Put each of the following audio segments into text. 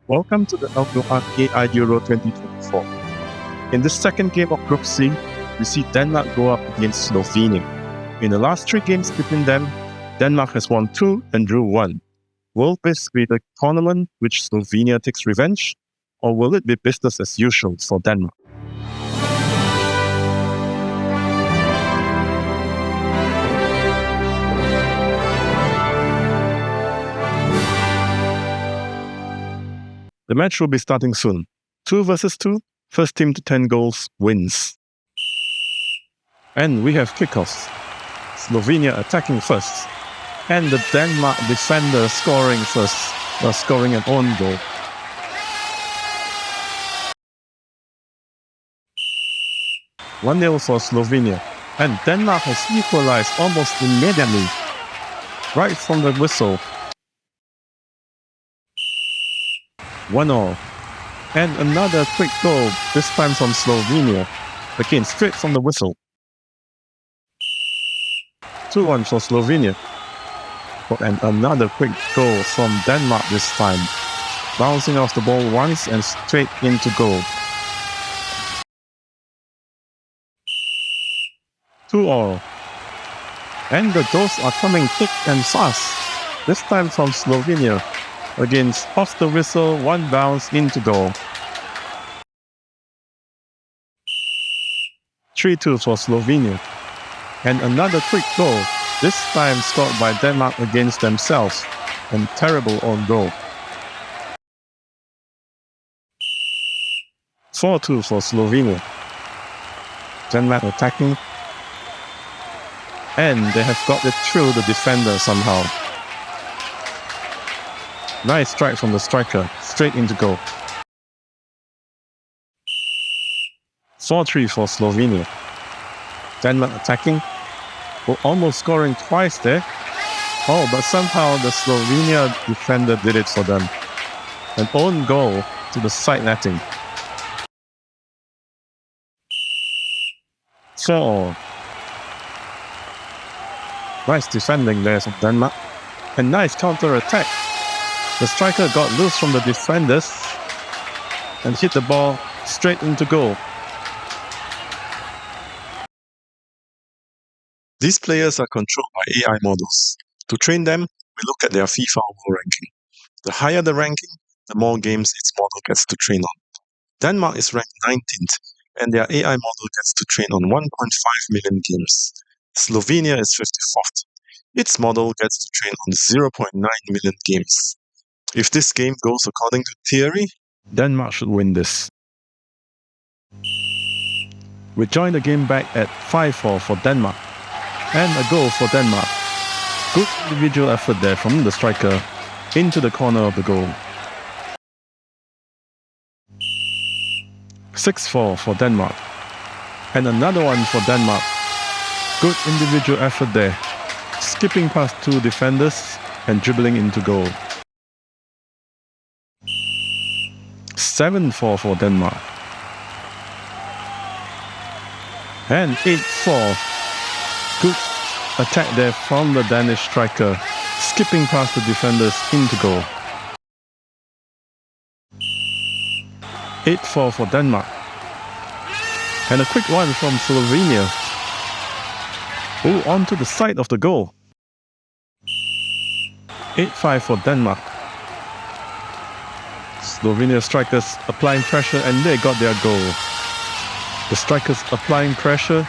Welcome to the Outlook AI Euro 2024. In this second game of Group C, we see Denmark go up against Slovenia. In the last 3 games between them, Denmark has won 2 and drew 1. Will this be the tournament which Slovenia takes revenge, or will it be business as usual for Denmark? The match will be starting soon. 2 versus 2, first team to 10 goals wins. And we have kickoffs. Slovenia attacking first. And the Denmark defender scoring first, scoring an own goal. One 0 for Slovenia. And Denmark has equalized almost immediately, right from the whistle. 1-0. And another quick goal, this time from Slovenia. Again, straight from the whistle. 2-1 for Slovenia. And another quick goal from Denmark this time. Bouncing off the ball once and straight into goal. 2-2. And the goals are coming thick and fast. This time from Slovenia. Again, off the whistle, one bounce into goal. 3-2 for Slovenia. And another quick goal, this time scored by Denmark against themselves. And terrible own goal. 4-2 for Slovenia. Denmark attacking. And they have got it through the defender somehow. Nice strike from the striker, straight into goal. 4-3 for Slovenia. Denmark attacking. Almost scoring twice there. But somehow the Slovenia defender did it for them. An own goal to the side netting. 4-4. Nice defending there from Denmark. And nice counter-attack. The striker got loose from the defenders and hit the ball straight into goal. These players are controlled by AI models. To train them, we look at their FIFA World Ranking. The higher the ranking, the more games its model gets to train on. Denmark is ranked 19th, and their AI model gets to train on 1.5 million games. Slovenia is 54th. Its model gets to train on 0.9 million games. If this game goes according to theory, Denmark should win this. We join the game back at 5-4 for Denmark. And a goal for Denmark. Good individual effort there from the striker into the corner of the goal. 6-4 for Denmark. And another one for Denmark. Good individual effort there. Skipping past 2 defenders and dribbling into goal. 7-4 for Denmark. And 8-4. Good attack there from the Danish striker, skipping past the defenders into goal. 8-4 for Denmark. And a quick one from Slovenia. Onto the side of the goal. 8-5 for Denmark. Slovenia strikers applying pressure and they got their goal. The strikers applying pressure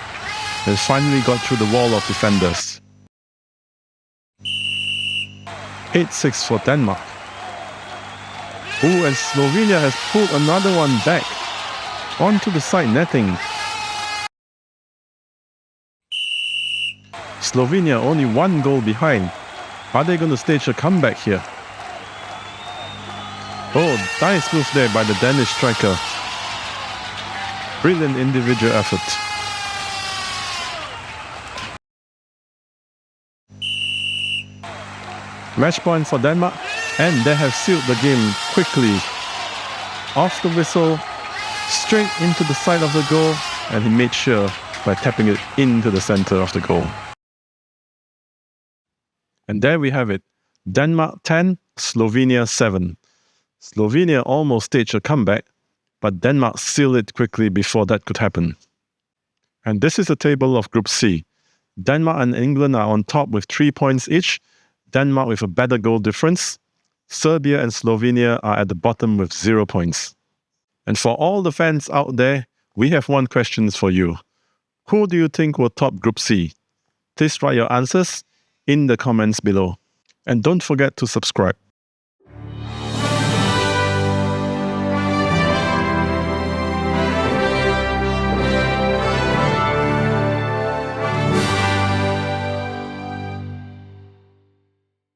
and finally got through the wall of defenders. 8-6 for Denmark. And Slovenia has pulled another one back onto the side netting. Slovenia only 1 goal behind. Are they going to stage a comeback here? Nice move there by the Danish striker. Brilliant individual effort. Match point for Denmark, and they have sealed the game quickly. Off the whistle, straight into the side of the goal, and he made sure by tapping it into the center of the goal. And there we have it. Denmark 10, Slovenia 7. Slovenia almost staged a comeback, but Denmark sealed it quickly before that could happen. And this is the table of Group C. Denmark and England are on top with 3 points each, Denmark with a better goal difference. Serbia and Slovenia are at the bottom with 0 points. And for all the fans out there, we have one question for you. Who do you think will top Group C? Please write your answers in the comments below. And don't forget to subscribe.